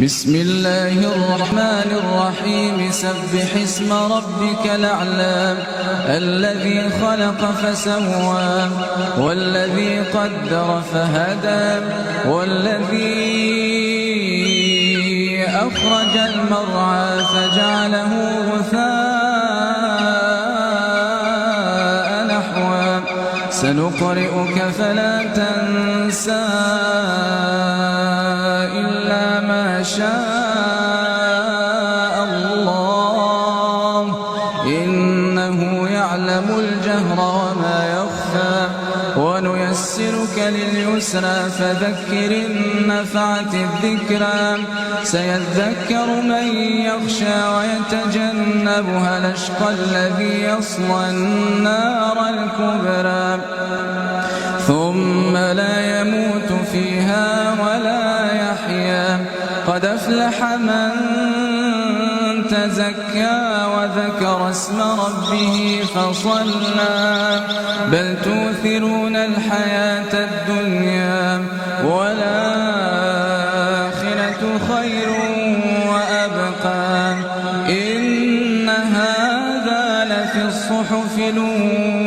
بسم الله الرحمن الرحيم سبح اسم ربك الأعلى الذي خلق فسوى والذي قدر فهدى والذي أخرج المرعى فجعله غثاء نحوا سنقرئك فلا تنسى إلا ما شاء الله إنه يعلم الجهر وما يخفى ونيسرك لليسرى فذكر إن نفعت الذكرى سيذكر من يخشى ويتجنبها الأشقى الذي يصلى النار الكبرى ثم لا يموت فيها ولا يحيا قد أفلح من تزكى وذكر اسم ربه فصلى بل تؤثرون الحياة الدنيا والآخرة خير وأبقى إن هذا لفي الصحف الأولى